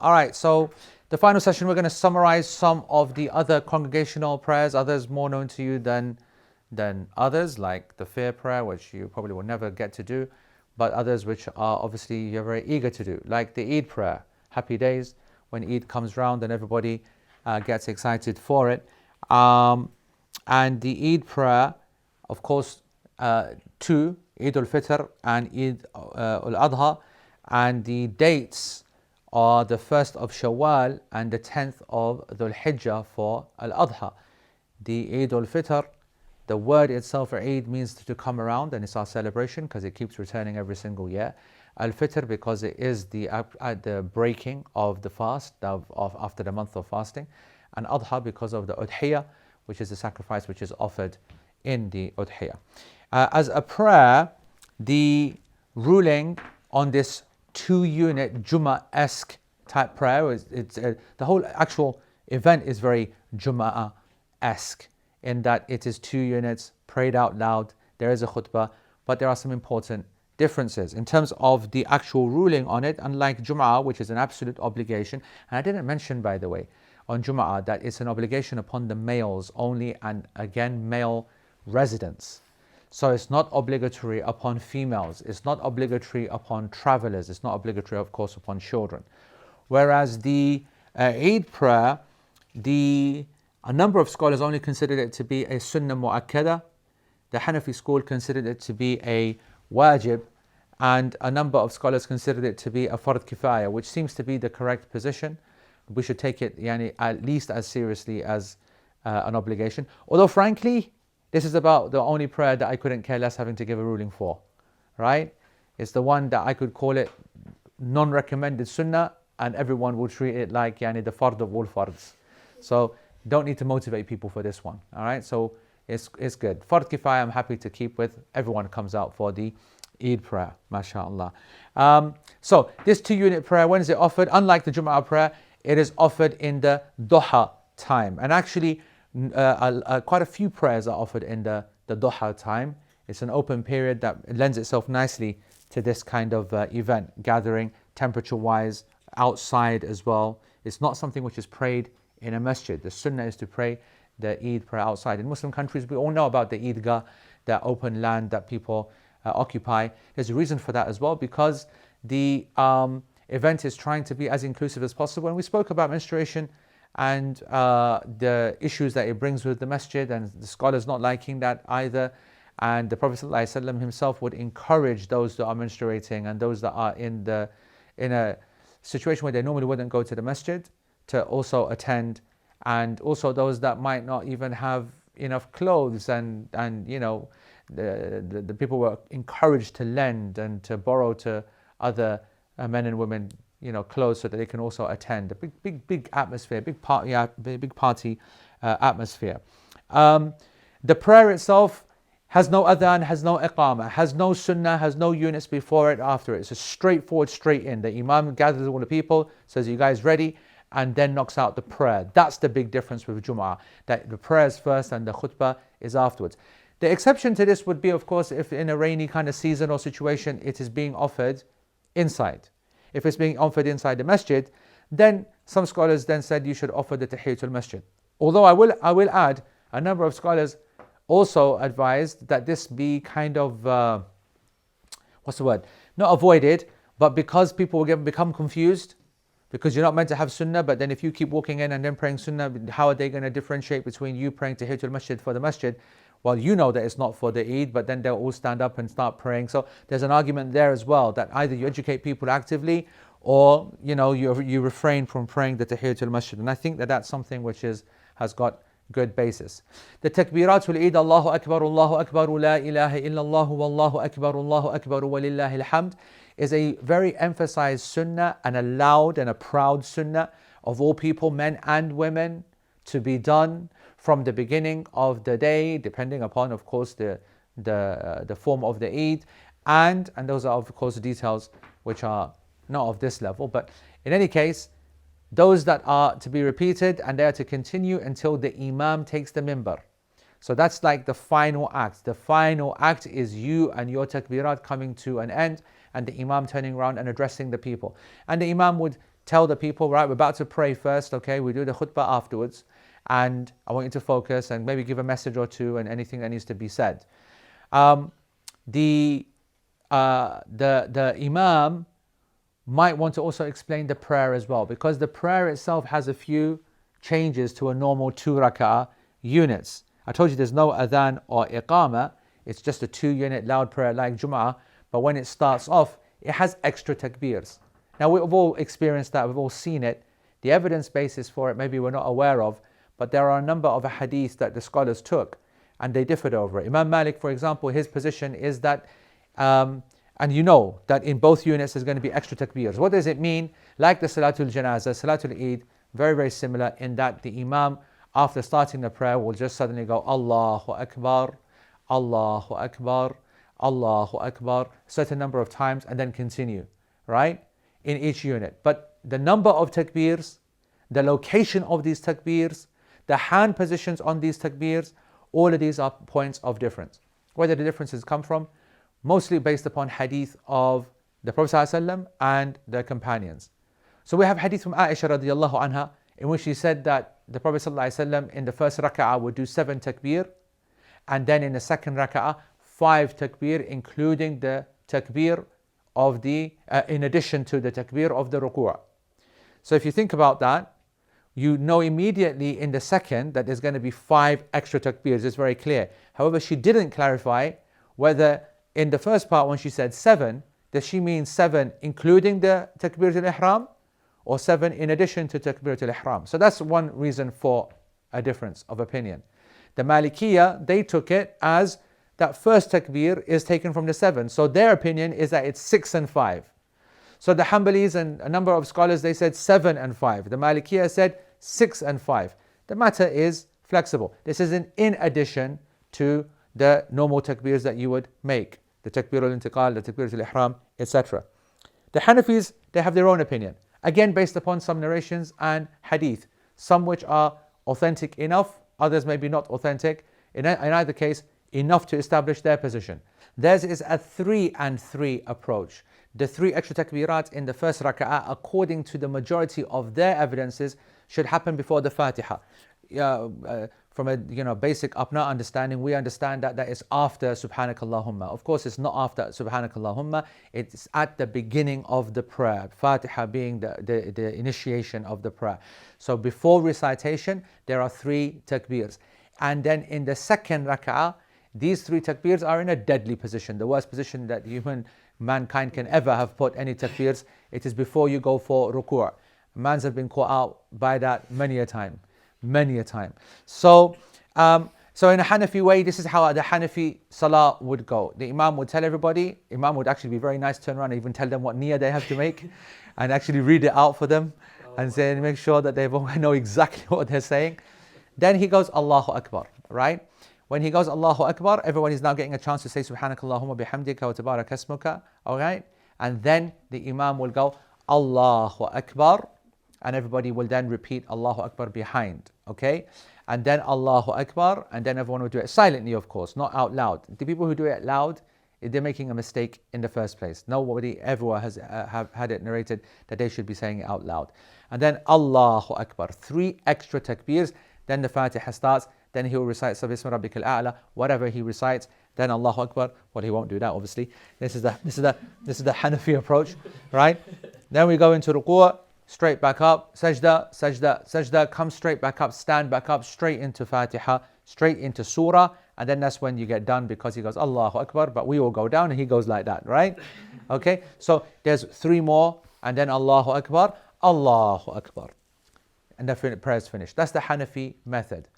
All right, so the final session, we're going to summarize some of the other congregational prayers, others more known to you than others, like the fear prayer, which you probably will never get to do, but others which are obviously you're very eager to do, like the Eid prayer. Happy days when Eid comes round and everybody gets excited for it. And the Eid prayer, of course, two, Eid al-Fitr and Eid al-Adha, and the dates are the 1st of Shawwal and the 10th of Dhul Hijjah for al-Adha. The Eid al-Fitr, the word itself for Eid means to come around, and it's our celebration because it keeps returning every single year. Al-Fitr because it is the breaking of the fast after the month of fasting, and Adha because of the Udhiyah, which is the sacrifice which is offered in the Udhiyah. As a prayer, the ruling on this two-unit Jummah-esque type prayer, the whole actual event is very Jummah-esque in that it is 2 units prayed out loud. There is a khutbah, but there are some important differences in terms of the actual ruling on it. Unlike Jum'ah, which is an absolute obligation, and I didn't mention, by the way, on Jum'ah that it's an obligation upon the males only, and again male residents. So it's not obligatory upon females, it's not obligatory upon travelers, it's not obligatory, of course, upon children. Whereas the Eid prayer, a number of scholars only considered it to be a sunnah mu'akkada. The Hanafi school considered it to be a wajib, and a number of scholars considered it to be a fard kifaya, which seems to be the correct position. We should take it at least as seriously as an obligation. Although frankly, this is about the only prayer that I couldn't care less having to give a ruling for, right? It's the one that I could call it non-recommended sunnah, and everyone will treat it like the fard of all fards. So don't need to motivate people for this one, all right? So it's good. Fard kifaya I'm happy to keep with. Everyone comes out for the Eid prayer, mashallah. So this 2-unit prayer, when is it offered? Unlike the Jum'ah prayer, it is offered in the Duha time. And actually, quite a few prayers are offered in the Duha time. It's an open period that lends itself nicely to this kind of event, gathering temperature-wise, outside as well. It's not something which is prayed in a masjid. The sunnah is to pray the Eid prayer outside. In Muslim countries, we all know about the Eidgah, the open land that people occupy. There's a reason for that as well, because the event is trying to be as inclusive as possible. And we spoke about menstruation and the issues that it brings with the masjid, and the scholars not liking that either. And the Prophet ﷺ himself would encourage those that are menstruating and those that are in a situation where they normally wouldn't go to the masjid to also attend, and also those that might not even have enough clothes, and the people were encouraged to lend and to borrow to other men and women clothes so that they can also attend. A big atmosphere, big party atmosphere. The prayer itself has no adhan, has no iqamah, has no sunnah, has no units before it, after it. It's a straightforward, straight in. The imam gathers all the people, says, "You guys ready?" and then knocks out the prayer. That's the big difference with Jum'ah, that the prayer is first and the khutbah is afterwards. The exception to this would be, of course, if in a rainy kind of season or situation, it is being offered inside. If it's being offered inside the masjid, then some scholars then said you should offer the tahiyatul masjid. Although I will add, a number of scholars also advised that this be kind of, not avoided, but because people will become confused, because you're not meant to have sunnah, but then if you keep walking in and then praying sunnah, how are they going to differentiate between you praying tahiyatul masjid for the masjid? Well, you know that it's not for the Eid, but then they'll all stand up and start praying. So there's an argument there as well, that either you educate people actively, or you refrain from praying the tahiyatul masjid. And I think that that's something which has got good basis. The takbiratul Eid, Allahu Akbar, la ilaha illallah, wallahu Akbar, walillahi alhamd, is a very emphasized sunnah, and a loud and a proud sunnah of all people, men and women, to be done from the beginning of the day, depending upon, of course, the form of the Eid, and those are, of course, the details which are not of this level. But in any case, those that are to be repeated, and they are to continue until the Imam takes the minbar. So that's like the final act. The final act is you and your takbirat coming to an end, and the Imam turning around and addressing the people. And the Imam would tell the people, right, we're about to pray first, okay, we do the khutbah afterwards, and I want you to focus and maybe give a message or two and anything that needs to be said. The Imam might want to also explain the prayer as well, because the prayer itself has a few changes to a normal 2 rak'ah units. I told you there's no adhan or iqamah, it's just a 2-unit loud prayer like Jum'ah, but when it starts off, it has extra takbirs. Now we've all experienced that, we've all seen it. The evidence basis for it maybe we're not aware of, but there are a number of hadiths that the scholars took and they differed over it. Imam Malik, for example, his position is that and you know that in both units there's going to be extra takbirs. What does it mean? Like the Salatul Janazah, Salatul Eid, very, very similar in that the Imam, after starting the prayer, will just suddenly go Allahu Akbar, Allahu Akbar, Allahu Akbar, a certain number of times, and then continue, right? In each unit. But the number of takbirs, the location of these takbirs, the hand positions on these takbirs, all of these are points of difference. Where did the differences come from? Mostly based upon hadith of the Prophet ﷺ and the companions. So we have hadith from Aisha radiallahu anha in which she said that the Prophet ﷺ in the first rak'ah would do 7 takbir, and then in the second rak'ah 5 takbir, including the takbir of the, in addition to the takbir of the ruku'. So if you think about that, you know immediately in the second that there's going to be 5 extra takbirs. It's very clear. However, she didn't clarify whether in the first part when she said 7, does she mean 7 including the takbiratul ihram or 7 in addition to takbiratul ihram? So that's one reason for a difference of opinion. The Malikiyah, they took it as that first takbir is taken from the 7. So their opinion is that it's 6 and 5. So the Hanbalis and a number of scholars, they said 7 and 5. The Malikiyah said 6 and 5. The matter is flexible. This is in addition to the normal takbirs that you would make. The takbir al-intiqal, the takbir al-ihram, etc. The Hanafis, they have their own opinion. Again, based upon some narrations and hadith. Some which are authentic enough, others maybe not authentic. In either case, enough to establish their position. Theirs is a 3 and 3 approach. The 3 extra takbirat in the first rak'ah, according to the majority of their evidences, should happen before the Fatiha. From a basic apna understanding, we understand that that is after Subhanakallahumma. Of course, it's not after Subhanakallahumma. It's at the beginning of the prayer. Fatiha being the initiation of the prayer. So before recitation, there are 3 takbirs. And then in the second rak'ah, these 3 takbirs are in a deadly position, the worst position that mankind can ever have put any takbirs. It is before you go for ruku'. Mans have been caught out by that many a time. So in a Hanafi way, this is how the Hanafi salah would go. The Imam would tell everybody, Imam would actually be very nice, turn around and even tell them what niyyah they have to make and actually read it out for them and say, make sure that they know exactly what they're saying. Then he goes Allahu Akbar, right? When he goes Allahu Akbar, everyone is now getting a chance to say Subhanakallahumma bihamdika wa tabarak asmuka, alright? And then the Imam will go Allahu Akbar, and everybody will then repeat Allahu Akbar behind, okay? And then Allahu Akbar, and then everyone will do it silently, of course, not out loud. The people who do it loud, they're making a mistake in the first place. Nobody ever has have had it narrated that they should be saying it out loud. And then Allahu Akbar, 3 extra takbirs, then the Fatiha starts, then he will recite Sabbi Isma Rabbikal A'la, whatever he recites, then Allahu Akbar. Well, he won't do that, obviously. This is the Hanafi approach, right? Then we go into ruku', straight back up, sajda, sajda, sajda, come straight back up, stand back up, straight into Fatiha, straight into Surah, and then that's when you get done because he goes Allahu Akbar, but we all go down and he goes like that, right? Okay, so there's 3 more, and then Allahu Akbar, Allahu Akbar. And the prayer is finished. That's the Hanafi method.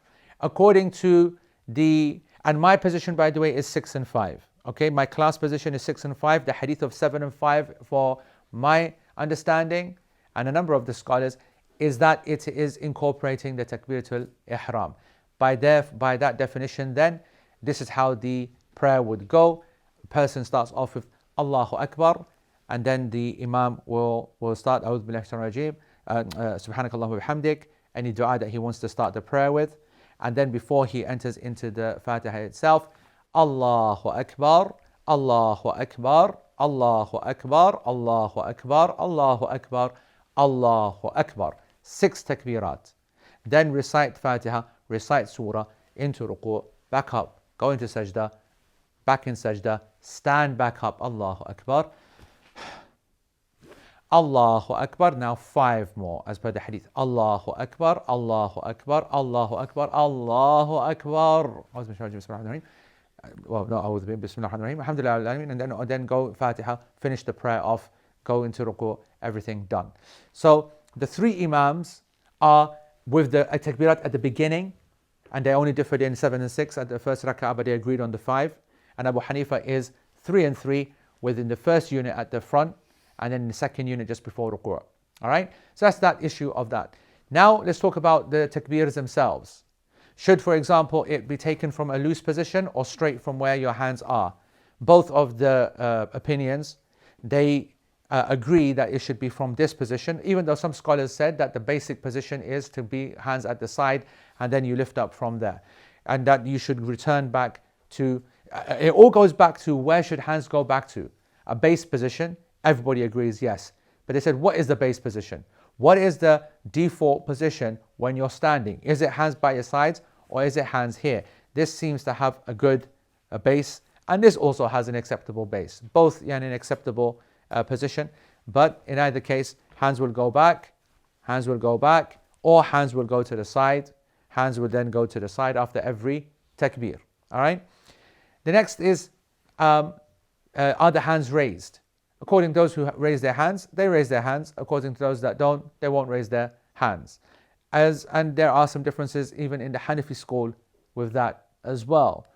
According to and my position, by the way, is 6 and 5. Okay, my class position is 6 and 5. The hadith of 7 and 5, for my understanding, and a number of the scholars, is that it is incorporating the takbiratul ihram. By that definition, then, this is how the prayer would go. A person starts off with Allahu Akbar, and then the Imam will start A'udhu billahi minash rajim, Subhanakallahumma bihamdik, any dua that he wants to start the prayer with. And then before he enters into the Fatiha itself, Allahu Akbar, Allahu Akbar, Allahu Akbar, Allahu Akbar, Allahu Akbar, Allahu Akbar. 6 takbirat. Then recite Fatiha, recite Surah, into ruku', back up, go into sajda, back in sajda, stand back up, Allahu Akbar. Allahu Akbar, now 5 more as per the hadith. Allahu Akbar, Allahu Akbar, Allahu Akbar, Allahu Akbar. Well, no, A'udhu Billahi, Bismillah ar-Rahman ar-Rahim, Alhamdulillah, and then go Fatiha, finish the prayer off, go into ruku', everything done. So the 3 Imams are with the takbirat at the beginning, and they only differed in 7 and 6 at the first rak'ah, but they agreed on the 5. And Abu Hanifa is 3 and 3 within the first unit at the front, and then the second unit just before ruku'. All right, so that's that issue of that. Now let's talk about the takbirs themselves. Should, for example, it be taken from a loose position or straight from where your hands are? Both of the opinions, they agree that it should be from this position, even though some scholars said that the basic position is to be hands at the side and then you lift up from there, and that you should return back to, it all goes back to where should hands go back to? A base position. Everybody agrees, yes. But they said, what is the base position? What is the default position when you're standing? Is it hands by your sides or is it hands here? This seems to have a good base, and this also has an acceptable base. Both in an acceptable position, but in either case, hands will go back, or hands will go to the side. Hands will then go to the side after every takbir. All right. The next is, are the hands raised? According to those who raise their hands, they raise their hands. According to those that don't, they won't raise their hands. And there are some differences even in the Hanafi school with that as well.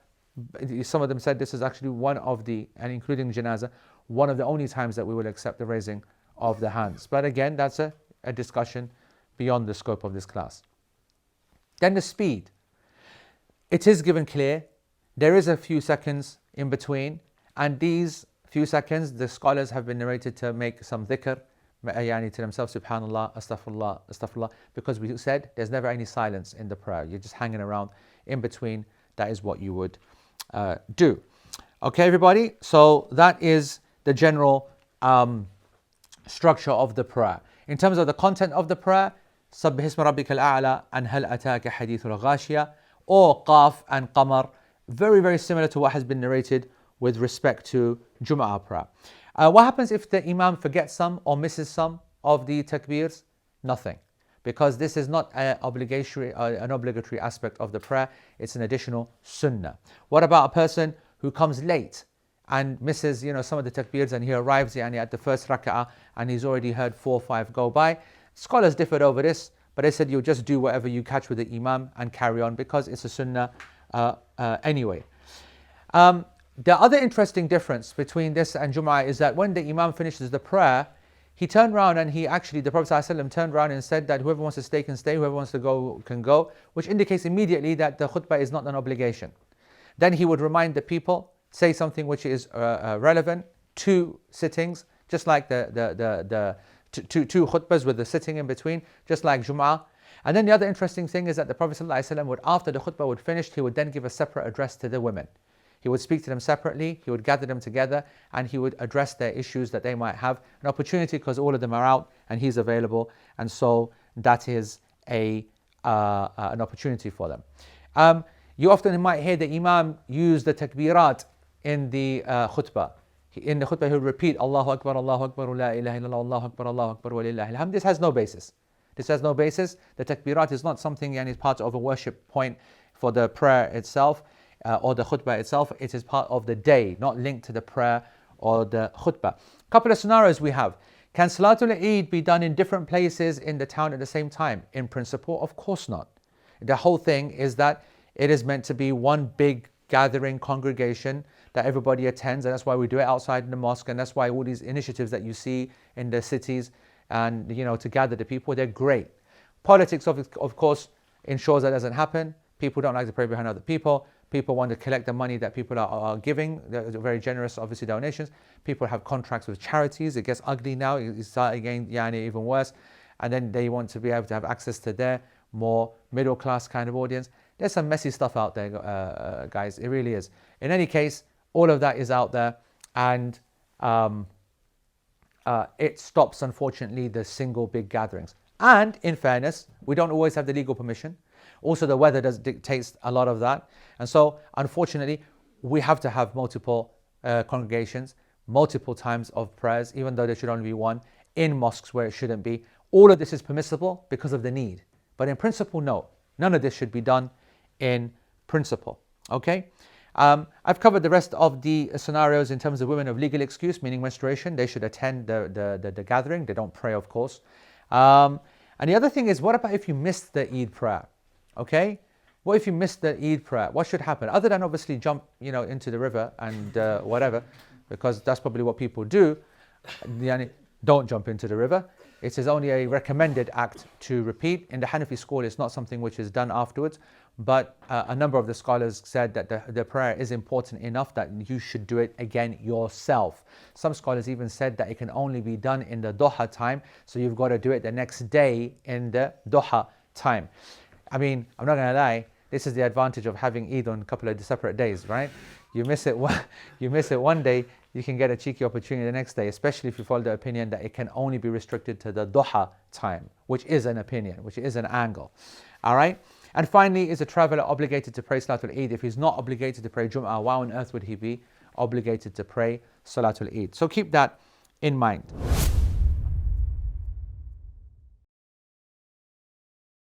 Some of them said this is actually one of the, and including janazah, one of the only times that we will accept the raising of the hands. But again, that's a discussion beyond the scope of this class. Then the speed. It is given clear. There is a few seconds in between, and these few seconds, the scholars have been narrated to make some dhikr, to themselves, subhanallah, astaghfirullah, astaghfirullah, because we said there's never any silence in the prayer. You're just hanging around in between. That is what you would do. Okay, everybody, so that is the general structure of the prayer. In terms of the content of the prayer, Sabbih isma rabbikal a'la and Hal ataka hadithul ghashiya, or Qaf and Qamar, very, very similar to what has been narrated with respect to Jum'ah prayer. What happens if the Imam forgets some or misses some of the takbirs? Nothing, because this is not an obligatory aspect of the prayer, it's an additional sunnah. What about a person who comes late and misses some of the takbirs, and he arrives at the first rak'ah and he's already heard 4 or 5 go by? Scholars differed over this, but they said you just do whatever you catch with the Imam and carry on, because it's a sunnah anyway. The other interesting difference between this and Jum'ah is that when the Imam finishes the prayer, he turned around and the Prophet ﷺ turned around and said that whoever wants to stay can stay, whoever wants to go can go, which indicates immediately that the khutbah is not an obligation. Then he would remind the people, say something which is relevant, 2 sittings, just like the two khutbahs with the sitting in between, just like Jum'ah. And then the other interesting thing is that the Prophet ﷺ would, after the khutbah would finish, he would then give a separate address to the women. He would speak to them separately, he would gather them together, and he would address their issues that they might have. An opportunity, because all of them are out and he's available, and so that is an opportunity for them. You often might hear the Imam use the takbirat in the khutbah. In the khutbah, he'll repeat Allahu Akbar, la ilaha illallah, Allahu Akbar, wa lillahi alhamd. This has no basis. This has no basis. The takbirat is not something is part of a worship point for the prayer itself or the khutbah itself. It is part of the day, not linked to the prayer or the khutbah. Couple of scenarios we have. Can Salatul Eid be done in different places in the town at the same time? In principle, of course not. The whole thing is that it is meant to be one big gathering congregation that everybody attends, and that's why we do it outside in the mosque, and that's why all these initiatives that you see in the cities and to gather the people, they're great. Politics of course ensures that doesn't happen. People don't like to pray behind other people. People want to collect the money that people are giving. They're very generous, obviously, donations. People have contracts with charities. It gets ugly now. It's starting getting even worse. And then they want to be able to have access to their more middle class kind of audience. There's some messy stuff out there, guys. It really is. In any case, all of that is out there, and it stops, unfortunately, the single big gatherings. And in fairness, we don't always have the legal permission. Also, the weather dictates a lot of that. And so, unfortunately, we have to have multiple congregations, multiple times of prayers, even though there should only be one, in mosques where it shouldn't be. All of this is permissible because of the need. But in principle, no. None of this should be done in principle. Okay? I've covered the rest of the scenarios in terms of women of legal excuse, meaning menstruation. They should attend the gathering. They don't pray, of course. And the other thing is, what about if you missed the Eid prayer? Okay? What if you missed the Eid prayer? What should happen? Other than obviously jump, into the river and whatever, because that's probably what people do. Don't jump into the river. It is only a recommended act to repeat. In the Hanafi school, it's not something which is done afterwards. But a number of the scholars said that the prayer is important enough that you should do it again yourself. Some scholars even said that it can only be done in the duha time, so you've got to do it the next day in the duha time. I mean, I'm not going to lie, this is the advantage of having Eid on a couple of separate days, right? You miss it one day, you can get a cheeky opportunity the next day, especially if you follow the opinion that it can only be restricted to the duha time, which is an opinion, which is an angle. All right? And finally, is a traveler obligated to pray Salatul Eid? If he's not obligated to pray Jum'ah, why on earth would he be obligated to pray Salatul Eid? So keep that in mind.